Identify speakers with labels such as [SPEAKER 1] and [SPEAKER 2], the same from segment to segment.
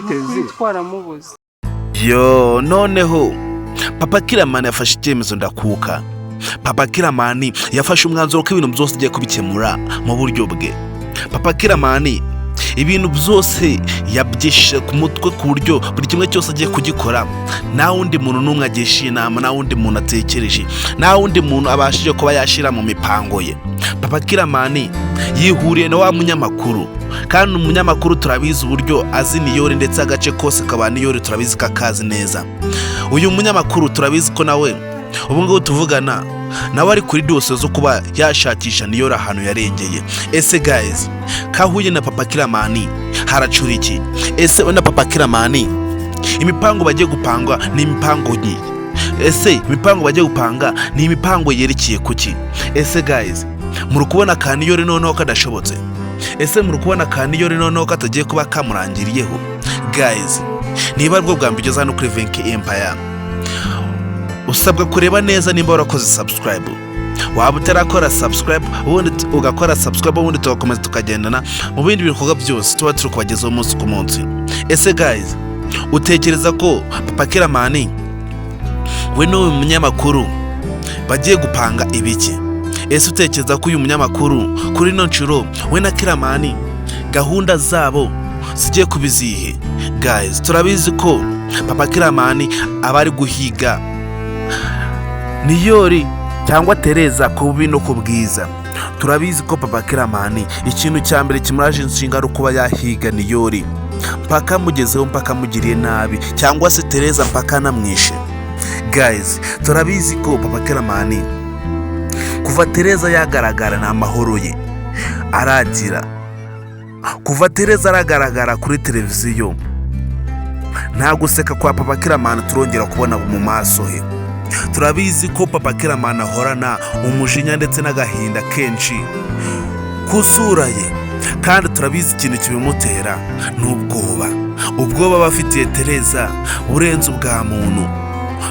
[SPEAKER 1] twaramubuze.
[SPEAKER 2] Yo noneho Papa Killaman yafashe icyemezo ndakuka. Papa Killaman yafashe umwanzuro ko ibintu byose agiye kubikemura mu buryo bwe. Papa Killaman ibintu byose yabyishe ku mutwe ku buryo buri kimwe cyose agiye kugikora nta wundi muntu n'umwe agisha inama, nta wundi muntu atekereje, nta wundi muntu abashije kuba yashira mu mipango ye. Papa Killaman yihuriye na wa munyamakuru, kandi umunyamakuru turabizi uburyo azi Niyori ndetse agace kose kaba Niyori turabizi kakazi neza. Uyu munyamakuru turabizi ko nawe ubu ngubu tuvugana nawe ari kuri dose zo kuba yashakisha Niyori ahantu yarengeye. Ese guys, Kahuye na Papa Killaman haracura iki? Ese na Papa Killaman imipango bagiye gupangwa ni imipango nyi? Ese imipango bagiye gupanga ni imipango yerekeye kuki? Ese guys, muri kubona ka Niyori noneho kadashobotse? Ese muri kubona ka Niyori noneho katagiye kuba kamurangiriyeho? Guys, niba rwo bwambigeza hano kuri Venke Empire, usabwa kureba neza nimba warakoze subscribe. Waba utarakora subscribe ubundi ugakora subscribe, ubundi tugakomeza tukagendana mu bindi bikorwa byose tuba turi kubagezaho umunsi ku munsi. Ese guys, utekereza ko Papa Killaman we n'uyu munyamakuru bagiye gupanga ibiki? Ese utekereza ko uyu munyamakuru kuri no nshuro we na Killaman gahunda zabo zigiye kubizihe? Guys, turabizi ko Papa Killaman abari guhiga Niyori cyangwa Tereza ku bubi no ku bwiza. Turabizi ko Papa Killaman ikintu cya mbere kimuraje inshinga ari kuba yahiga Niyori mpaka mugezeho, mpaka mugiriye nabi, cyangwa se Tereza mpaka namwishe. Guys, turabizi ko Papa Killaman kuva Tereza yagaragara na mahoro ye aragira, kuva Tereza aragaragara kuri televiziyo nta guseka kwa Papa Killaman turongera kubona mu maso he. Turabizi ko Papa Killaman ahorana umujinya ndetse n'agahinda kenshi kusura ye, kandi turabizi ikintu kibimutera n'ubwoba. Ubwoba bafitiye Tereza burenze ubwa muntu.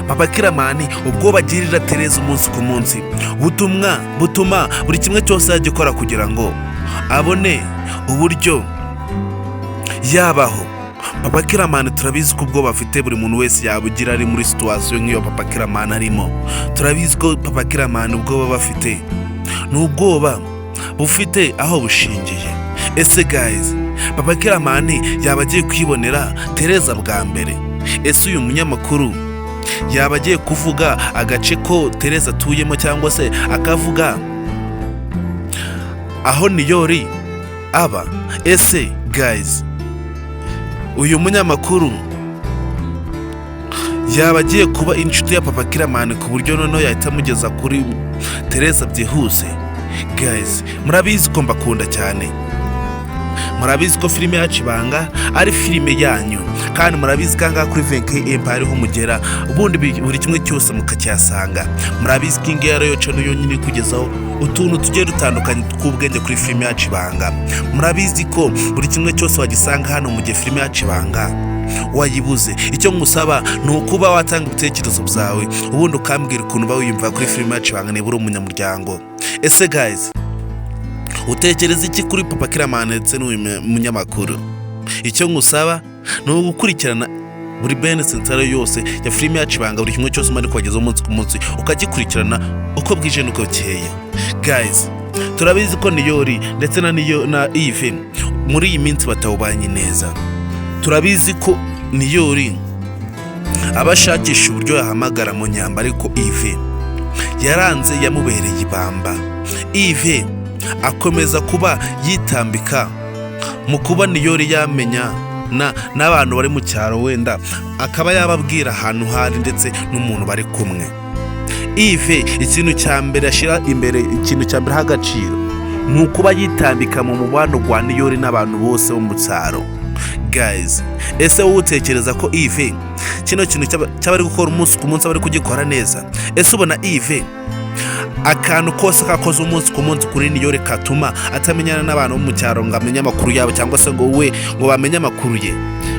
[SPEAKER 2] Papa Killaman ubwoba agirira Tereza umunsi ku munsi butuma buri kimwe cyose yagikora kugira ngo abone uburyo yabaho. Papa Killaman turabizi ko ubwoba afite buri muntu wese yabugira ari muri situation nk'iyo Papa Killaman arimo. Turabizi ko Papa Killaman ubwoba bafite n'ubwoba bufite aho bushingiye. Ese guys, Papa Killaman yaba agiye kwibonera Tereza bwa mbere? Ese uyu munyamakuru yaba agiye kuvuga agace ko Tereza atuyemo, cyangwa se akavuga aho Niyori aba? Ese guys, uyu munyamakuru yaba agiye kuba inshuti ya Papa Killaman ku buryo noneho yahita amugeza kuri Tereza byihuse? Guys, murabizi ko mbakunda cyane, murabizi ko filime yacu Ibanga ari filime yanyu, kandi murabizi kanga kuri Venke Empire ho mugera ubundi buri kimwe cyose mukacyasanga. Murabizi ko ingero yoco no yonyine kugezaho utuntu tugiye dutandukanye tw'ubwenge kuri filime yacu Ibanga. Murabizi ko buri kimwe cyose wagisanga hano mu gihe filime yacu Ibanga wayibuze. Icyo ngusaba ni ukuba watanga ibitekerezo byawe ubundi ukambwira ukuntu bawiyumva kuri filime yacu Ibanga nibura umunyamuryango. Ese guys, utekereza iki kuri Papa Killaman ndetse n'uyu munyamakuru? Icyo ngusaba ni ugukurikirana buri bene central yose ya filime yacu Ibanga, buri kimwe cyose mari kwageza umunsi ku munsi ukagikurikirana uko bwije nuko bukeye. Guys, turabizi ko Niyori ndetse na Yves muri iyi minsi batawubanye neza. Turabizi ko Niyori abashakisha uburyo yahamagara mu nyamba, ariko Yves yaranze, yamubereye ibamba. Yves akomeza kuba yitambika mu kuba Niyori yamenya n'abantu bari mu cyaro, wenda akaba yababwira ahantu hari ndetse n'umuntu bari kumwe. Yves ikintu cya mbere ashira imbere, ikintu cya mbere hagaciro ni ukuba yitambika mu mubano gwa Niyori n'abantu bose bo mu cyaro. Guys, ese wowe utekereza ko Yves kino kintu cyabari gukora umunsi ku munsi bari kugikora neza? Ese ubona Yves akantu kose kakoze umunsi ku munsi kuri Niyori katuma atamenyana n'abantu bo mu cyaro ngo amenye amakuru yabo, cyangwa se ngo bamenye amakuru ye?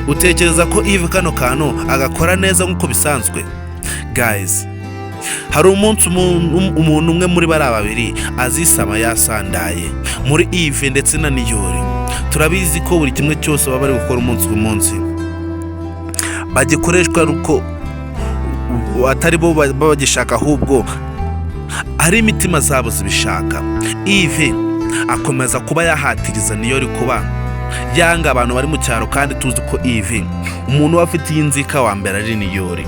[SPEAKER 2] Utekereza ko Yves kano kantu agakora neza nk'uko bisanzwe? Guys, hari umunsi umuntu umwe muri bari babiri azisama yasandaye muri Yves ndetse na Niyori. Turabizi ko buri kimwe cyose baba bari gukora umunsi ku munsi bagikoreshwa ruko atari bo bagishaka ahubwo ari imitima zabo zibishaka. Ive akomeza kuba yahatiriza Niyori kuba yanga abantu bari mu cyaro, kandi tuzi ko Ive umuntu wafitiye inzika wa mbere ari Niyori.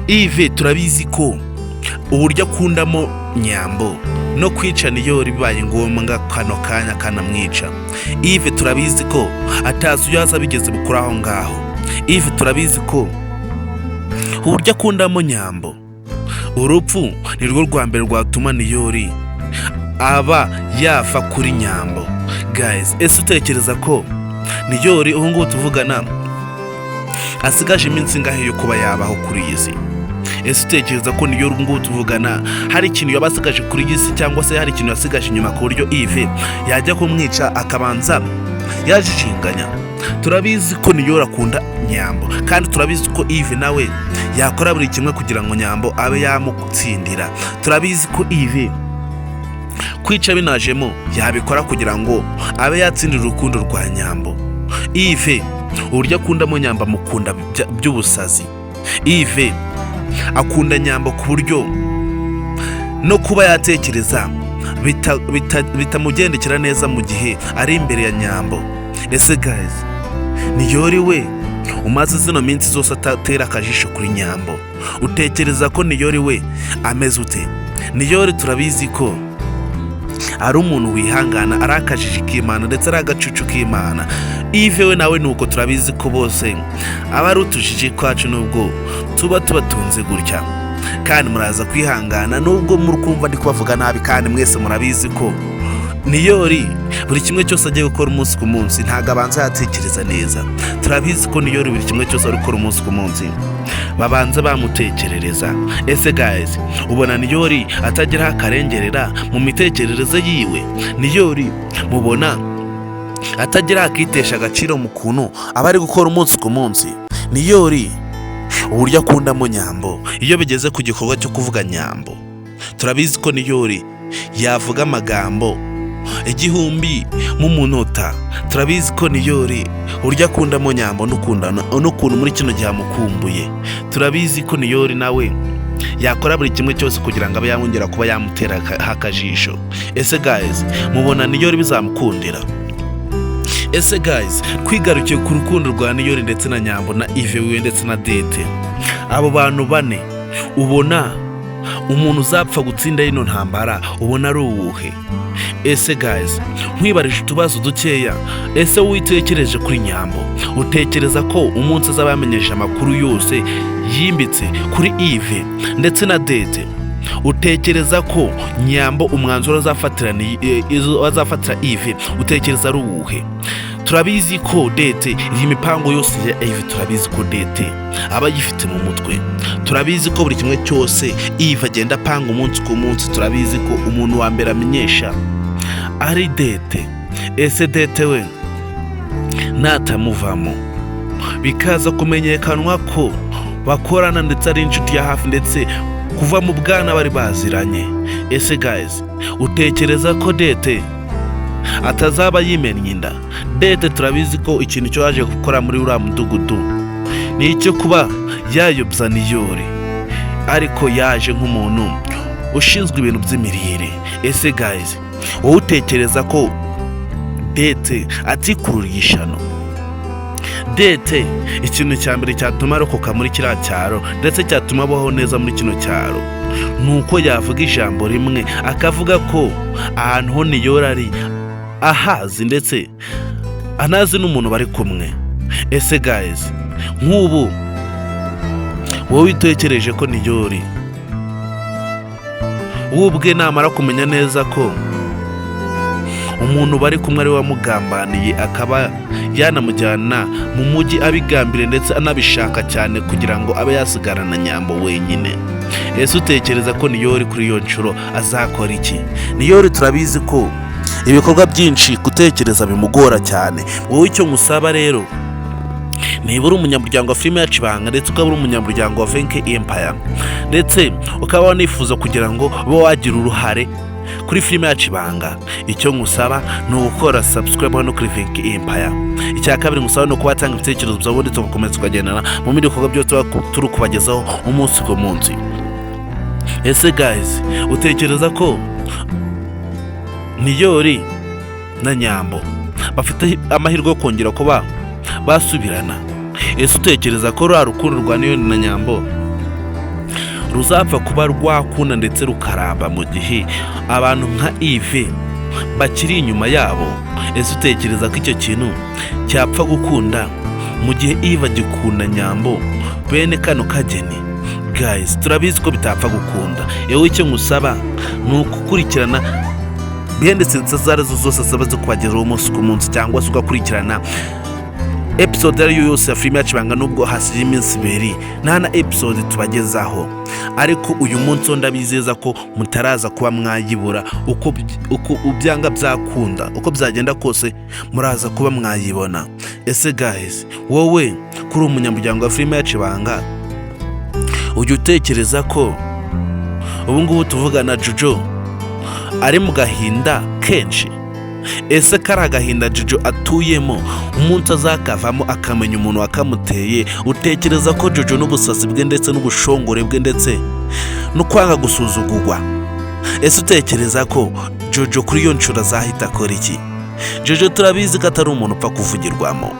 [SPEAKER 2] Ive turabizi ko uburyo akundamo Nyambo no kwica Niyori bibaye ngombwa kano kanya kanamwica. Ive turabizi ko atazi uyo aza bigeze bukura aho ngaho. Ive turabizi ko uburyo akundamo Nyambo, urupfu ni rwo rwa mbere rwatuma Niyori aba yafa kuri Nyambo. Guys, ese utekereza ko Niyori ubu ngubu tuvugana asigaje iminsi ngahe yo kuba yabaho kuri iyi si? Ese utekereza ko Niyori ubu ngubu tuvugana hari ikintu yabasigaje kuri iyi si, cyangwa se hari ikintu yasigaje inyuma ku buryo Ive yajya kumwica akabanza yajijinganya? Turabizi ko Niyori akunda Nyambo, kandi turabizi ko Ive nawe yakora buri kimwe kugira ngo Nyambo abe yamutsindira. Turabizi ko Ive kwica binajemo yabikora kugira ngo abe yatsindira urukundo rwa Nyambo. Ive uburyo akundamo Nyambo amukunda by'ubusazi. Ive akunda Nyambo ku buryo no kuba yatekereza bitamugendekera neza mu gihe ari imbere ya Nyambo. Ese guys, Niyori we umaze zino minsi zose atatera akajisho kuri Nyambo, utekereza ko Niyori we ameze ute? Niyori turabizi ko ari umuntu wihangana, ari akajiji k'Imana ndetse ari agacucu k'Imana. Ive we nawe nuko turabizi ko bose aba ari utujiji kwacu nubwo tuba tubatunze gutya, kandi muraza kwihangana nubwo murukumva ndi kubavuga nabi, kandi mwese murabizi ko Niyori buri kimwe cyose agiye gukora umunsi ku munsi ntago abanza yatekereza neza. Turabizi ko Niyori buri kimwe cyose ari gukora umunsi ku munsi babanza bamutekerereza. Ese guys, ubona Niyori atagira akarengerera mu mitekerereze yiwe? Niyori mubona atagira akitesha agaciro mu kuntu aba ari gukora umunsi ku munsi? Niyori uburyo akundamo Nyambo, iyo bigeze ku gikorwa cyo kuvuga Nyambo, turabizi ko Niyori yavuga amagambo igihumbi mu munota. Turabizi ko Niyori uburyo akundamo Nyambo n'ukuntu muri kino gihe amukumbuye. Turabizi ko Niyori nawe yakora buri kimwe cyose kugira ngo abe yamwongera kuba yamutera akajisho. Ese guys, mubona Niyori bizamukundira? Ese guys, kwigarukiye ku rukundo rwa Niyori ndetse na Nyambo na Ive wiwe ndetse na Dete, abo bantu bane ubona umuntu uzapfa gutsinda ino ntambara ubona ari uwuhe? Ese guys, nkwibarije utubazo dukeya. Ese witekereje kuri Nyambo, utekereza ko umunsi azaba yamenyesha amakuru yose yimbitse kuri Ive ndetse na Dete, utekereza ko Nyambo umwanzuro azafatira Ive utekereza ari uwuhe? Turabizi ko Dete iyi mipango yose ya Ive, turabizi ko Dete aba yifite mu mutwe. Turabizi ko buri kimwe cyose Ive agenda apanga umunsi ku munsi. Turabizi ko umuntu wa mbere amenyesha ari Dete. Ese Dete we natamuvamo bikaza kumenyekanwa ko bakorana ndetse ari inshuti ya hafi ndetse kuva mu bwana bari baziranye, ese guys, utekereza ko Dete atazaba yimennye inda? Dete turabizi ko ikintu cyo yaje gukora muri uriya mudugudu ni icyo kuba yayobya Niyori, ariko yaje nk'umuntu ushinzwe ibintu by'imirire. Ese guys, wowe utekereza ko Dete atikururiye ishano? Dete ikintu cya mbere cyatuma arokoka muri kiriya cyaro ndetse cyatuma abaho neza muri kino cyaro nuko yavuga ijambo rimwe akavuga ko ahantu ho Niyori ari ahazi ndetse anazi n'umuntu bari kumwe. Ese guys, nk'ubu wowe utekereje ko Niyori ubwe namara kumenya neza ko umuntu bari kumwe ari wamugambaniye akaba yanamujyana mu mujyi abigambire ndetse anabishaka cyane kugira ngo abe yasigarana Nyambo wenyine, ese utekereza ko Niyori kuri iyo nshuro azakora iki? Niyori turabizi ko ibikorwa byinshi gutekereza bimugora cyane. Wowe icyo musaba rero, niba uri umunyamuryango wa filime yacu Ibanga ndetse ukaba uri umunyamuryango wa Venke Empire ndetse ukaba wanifuza kugira ngo ube wagira uruhare kuri filime yacu Ibanga, icyo ngusaba ni ugukora subscribe hano kuri Vinki Empire. Icya kabiri ngusaba ni kubatanga ibitekerezo byawe ndetse ugakomeza kugendana mu bindi bikorwa byose turi kubagezaho umunsi ku munsi. Ese guys, utekereza ko Niyori na Nyambo bafite amahirwe yo kongera kuba basubirana? Ese utekereza ko rukundo rwa Niyori na Nyambo ruzapfa kuba rwakunda ndetse rukaramba mu gihe abantu nka Yves bakiri inyuma yabo? Ese utekereza ko icyo kintu cyapfa gukunda mu gihe Yves agikunda Nyambo bene kano kageni? Guys, turabizi ko bitapfa gukunda. Yewe icyo ngusaba ni ukukurikirana behind the scenes zose zo kubagezaho umunsi ku munsi, cyangwa se ugakurikirana episode ariyo yose ya filime yacu Ibanga, nubwo hasize iminsi 2 nta na episode tubagezaho. Ariko uyu munsi ndabizeza ko mutaraza kuba mwayibura, uko ubyanga byakunda, uko byagenda kose muraza kuba mwayibona. Ese guys, wowe kuri umunyamuryango wa filime yacu Ibanga, ujya utekereza ko ubu ngubu tuvugana Jojo ari mu gahinda kenshi? Ese kari agahinda Jojo atuyemo umunsi azakavamo akamenya umuntu wakamuteye, utekereza ko Jojo n'ubusasi bwe ndetse n'ubushongore bwe ndetse no kwanga gusuzugurwa, ese utekereza ko Jojo kuri iyo nshuro azahita akora iki? Jojo turabizi ko atari umuntu upfa kuvugirwamo.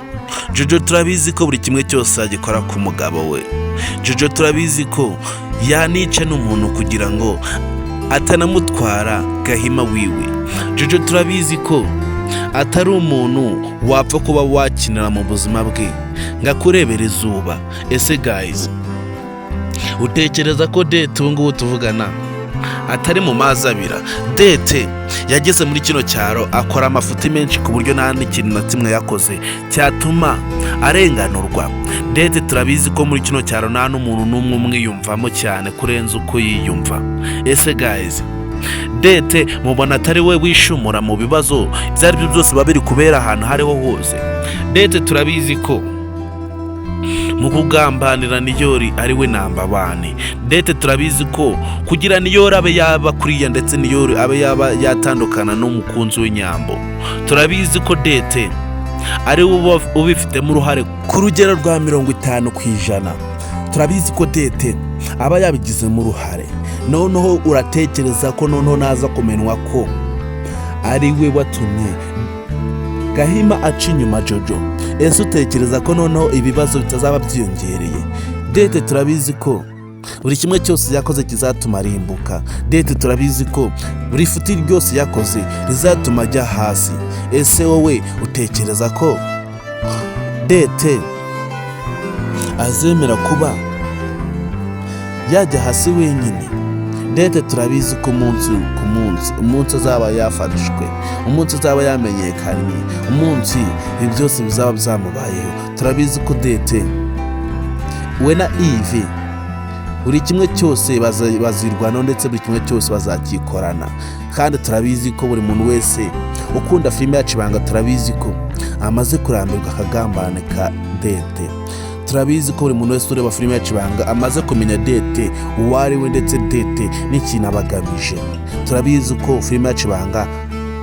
[SPEAKER 2] Jojo turabizi ko buri kimwe cyose agikora ku mugabo we. Jojo turabizi ko yanica n'umuntu kugira ngo atanamutwara Gahima wiwe. Jojo turabizi ko atari umuntu wapfa kuba wakinira mu buzima bwe ngakurebera izuba. Ese guys, utekereza ko Dete ubu ngubu tuvugana atari mu mazi abira? Dete yageze muri kino cyaro akora amafuti menshi ku buryo nta n'ikintu na kimwe yakoze cyatuma arenganurwa. Dete turabizi ko muri kino cyaro nta n'umuntu n'umwe umwiyumvamo cyane kurenza uko yiyumva. Ese guys, Dete mubona atari we wishumura mu bibazo byari byo byose babiri kubera ahantu hariho hose? Dete turabizi ko mu kugambanira Niyori ari we namba 1. Dete turabizi ko kugira Niyori abe yaba kuriya ndetse Niyori abe yaba yatandukana n'umukunzi w'Inyambo, turabizi ko Dete ari ubifitemo uruhare ku rugero rwa 50%. Turabizi ko Dete aba yabigizemo uruhare. Noneho uratekereza ko noneho naza kumenwa ko ari we watumye Gahima aca inyuma Jojo? Ese utekereza ko noneho ibibazo bitazaba byiyongereye? Dete turabizi ko buri kimwe cyose yakoze kizatuma arimbuka. Dete turabizi ko buri futi ryose yakoze rizatuma ajya hasi. Ese wowe utekereza ko Dete azemera kuba yajya hasi wenyine? Dete turabizi ko umunsi azaba yafarishwe, umunsi azaba yamenyekanye, umunsi ibi byose bizaba byamubayeho. Turabizi ko Dete we na Yves buri kimwe cyose bazirwana ndetse buri kimwe cyose bazakikorana. Kandi turabizi ko buri muntu wese ukunda filime yacu Ibanga, turabizi ko amaze kurambirwa akagambane ka Dete. Turabizi ko buri muntu wese ureba filime yacu Ibanga amaze kumenya Dete uwo ari we ndetse Dete n'ikintu abagamije. Turabizi ko filime yacu Ibanga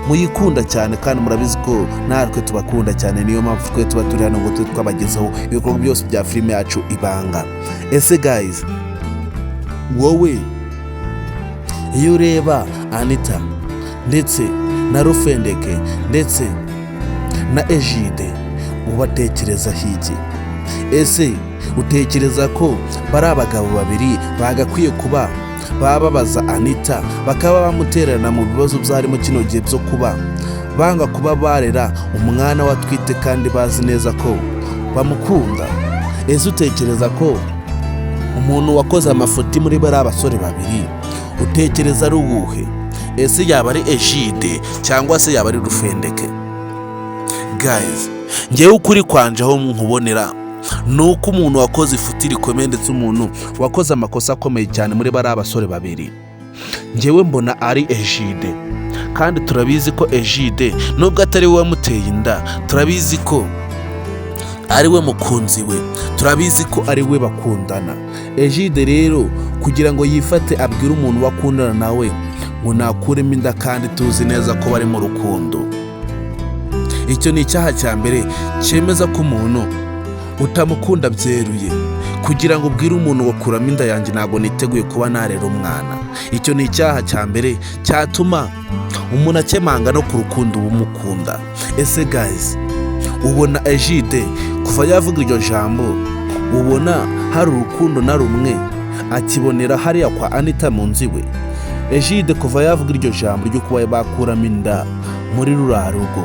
[SPEAKER 2] muyikunda cyane kandi murabizi ko natwe tubakunda cyane, niyo mpamvu twe tuba turi hano ngo twabagezeho ibikorwa byose bya filime yacu Ibanga. Ese guys, wowe iyo ureba Anita ndetse na Rufendeke ndetse na Egide ubatekereza hiki? Ese utekereza ko bari abagabo babiri bagakwiye kuba bababaza Anita bakaba bamuterana mu bibazo byarimo kino gihe byo kuba banga kuba barera umwana watwite kandi bazi neza ko bamukunda? Ese utekereza ko umuntu wakoze amafuti muri bari abasore babiri utekereza ari uwuhe? Ese yaba ari Egide cyangwa se yaba ari Rufendeke? Guys, ngewe ukuri kwanje aho nkubonera nuko umuntu wakoze ifuti rikomeye ndetse umuntu wakoze amakosa akomeye cyane muri bari abasore babiri, ngewe mbona ari Egide. Kandi turabizi ko Egide nubwo atari we wamuteye inda, turabizi ko ari we mukunzi we, turabizi ko ari we bakundana. Egide rero kugira ngo yifate abwire umuntu wakundana nawe ngo nakuremo inda kandi tuzi neza ko bari mu rukundo. Icyo ni icyaha cya mbere cyemeza ko umuntu utamukunda byeruye. Kugira ngo ubwire umuntu wakuramo inda yanjye ntabwo niteguye kuba narera umwana. Icyo ni icyaha cya mbere cyatuma umuntu akemanga no ku rukundo ubumukunda. Ese guys, ubona Egide kuva yavuga iryo jambo, ubona hari urukundo na rumwe akibonera hariya kwa Anita mu nzu iwe? Egide kuva yavuga iryo jambo ryo kuba bakuramo inda muri ruriya rugo,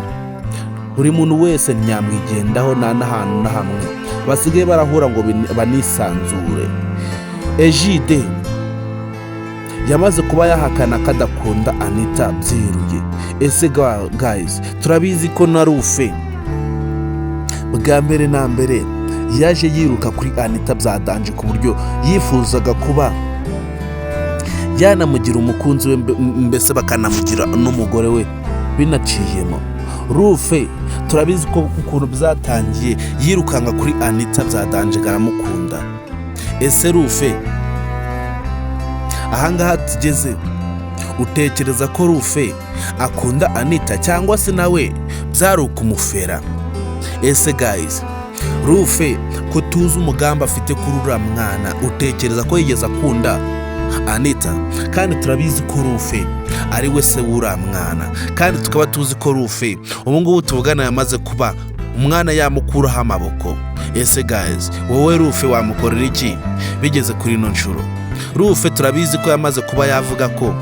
[SPEAKER 2] buri muntu wese ntiyamwigendaho n'ahantu na hamwe basigaye barahura ngo banisanzure. Egide yamaze kuba yahakana kadakunda Anita byeruye. Ese guys, turabizi ko na Rufe bwa mbere na mbere yaje yiruka kuri Anita byadanje ku buryo yifuzaga kuba yanamugira umukunzi we, mbese bakanamugira n'umugore we binaciyemo. Rufe turabizi ko ukuntu byatangiye yirukanga kuri Anita byadanje garamukunda. Ese Rufe ahangaha tugeze, utekereza ko Rufe akunda Anita cyangwa se nawe byari ukumufera? Ese guys, Rufe ko tuzi umugambi afite kuri uriya mwana, utekereza ko yigeze akunda Anita? Kandi turabizi ko Rufe ari we se w'uriya mwana, kandi tukaba tuzi ko Rufe ubu ngubu tuvugana yamaze kuba umwana yamukuraho amaboko. Ese guys, wowe Rufe wamukorera iki bigeze kuri ino nshuro? Rufe turabizi ko yamaze kuba yavuga ko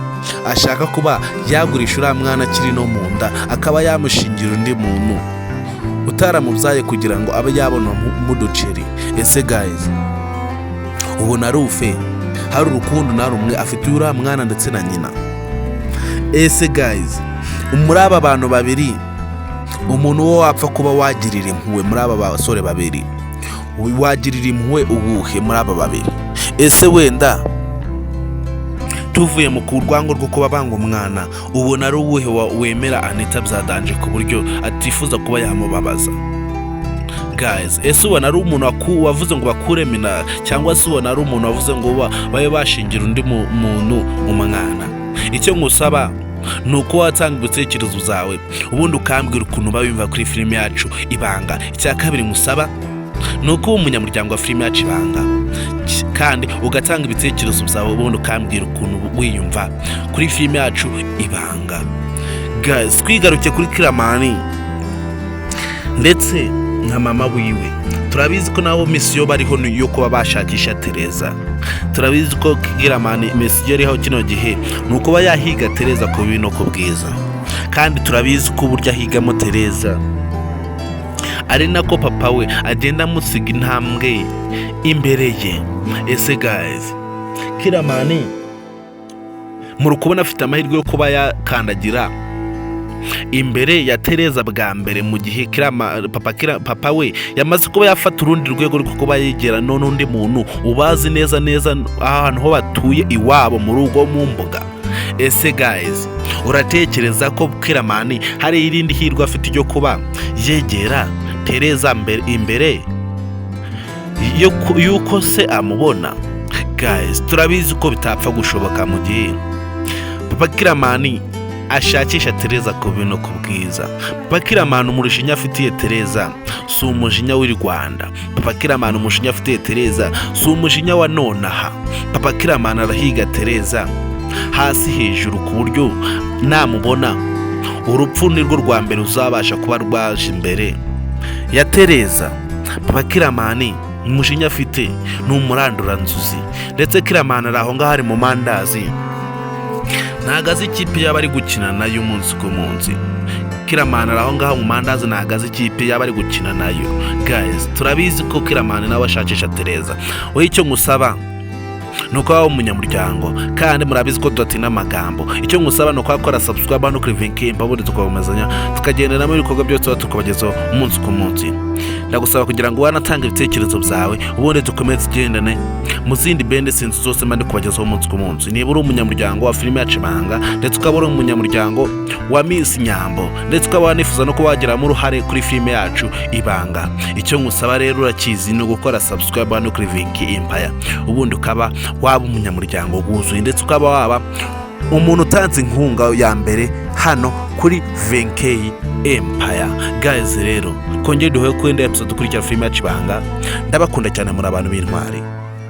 [SPEAKER 2] ashaka kuba yagurisha uriya mwana akiri no mu nda, akaba yamushingira undi muntu utaramubyaye kugira ngo abe yabona mu duceri. Ese guys, ubona Rufe hari urukundo na rumwe afite uriya mwana ndetse na nyina? Ese guys, muri aba bantu babiri, umuntu wo wapfa kuba wagirira impuhwe muri aba basore babiri, wagirira impuhwe uwuhe muri aba babiri? Ese wenda tuvuye mu kurwango rwo kuba banga umwana, ubona ari uwuhe wemera Anita byadanje ku buryo atifuza kuba yamubabaza? Guys, ese ubona ari umuntu wavuze ngo bakuremo inda, cyangwa se ubona ari umuntu wavuze ngo babe bashingira undi muntu umwana? Icyo ngusaba ni uko watanga ibitekerezo byawe ubundi ukambwira ukuntu bawumva kuri filime yacu Ibanga. Icya kabiri ngusaba ni uko umunyamuryango wa filime yacu Ibanga, kandi ugatanga ibitekerezo byawe ubundi ukambwira ukuntu wiyumva kuri filime yacu Ibanga. Guys, twigaruke kuri Killaman ndetse nka mama wiwe. Turabizi ko nabo misiyo bariho yo kuba bashakisha Tereza. Turabizi ko Killaman misiyo ariho kino gihe ni ukuba yahiga Tereza ku bibi no ku bwiza, kandi turabizi ko uburyo ahigamo Tereza ari nako papa we agenda amusiga intambwe imbere ye. Ese guys, Killaman muri kubona afite amahirwe yo kuba yakandagira imbere ya Tereza bwa mbere, mu gihe papa we yamaze kuba yafata urundi rwego rwo kuba yegera n'undi muntu ubazi neza neza ahantu ho batuye iwabo mu rugo mu mbuga. Ese guys, uratekereza ko Killaman hari irindi hirwa afite ryo kuba yegera Tereza imbere yuko se amubona? Guys, turabizi ko bitapfa gushoboka mu gihe papa Killaman ashakisha Tereza ku bintu ku bwiza. Papa Killaman umujinya afitiye Tereza si umujinya w'i Rwanda. Papa Killaman umujinya afitiye Tereza si umujinya wa nonaha. Papa Killaman arahiga Tereza hasi hejuru ku buryo namubona urupfu nirwo rwa mbere uzabasha kuba rwaje imbere ya Tereza. Papa Killaman umujinya afite ni umuranduranzuzi, ndetse Killaman ari aho ngaho ari mu mandazi, nagaze ikipe yaba ari gukina nayo umunsi ku munsi. Killaman ari aho ngaho mu mandazi, nagaze ikipe yaba ari gukina nayo. Guys, turabizi ko Killaman nawe ashakisha Tereza. Wowe icyo ngusaba nuko waba umunyamuryango, kandi murabizi ko tudatina amagambo. Icyo ngusaba nuko wakora subscribe no kuri Vinkimpa, ubundi tukakomezanya tukagendera mu bikorwa byose tukabagezaho umunsi ku munsi. Ndagusaba kugira ngo wanatanga ibitekerezo byawe ubundi dukomeze tugendane mu zindi bende sinzi zose mande kubagezaho umunsi ku munsi. Niba uri umunyamuryango wa filime yacu Ibanga, ndetse ukaba uri umunyamuryango wa Miss Nyambo, ndetse ukaba wanifuza no kubagiramo uruhare kuri filime yacu Ibanga, icyo ngusaba rero urakizi no gukora subscribe no kuri Vinkimpa, ubundi ukaba waba umunyamuryango wuzuye, ndetse ukaba waba umuntu utanze inkunga ya mbere hano kuri 20K Empire. Guys, rero kongera duhe kwenda episode dukurikira filime yacu Ibanga. Ndabakunda cyane, muri abantu b'intwari.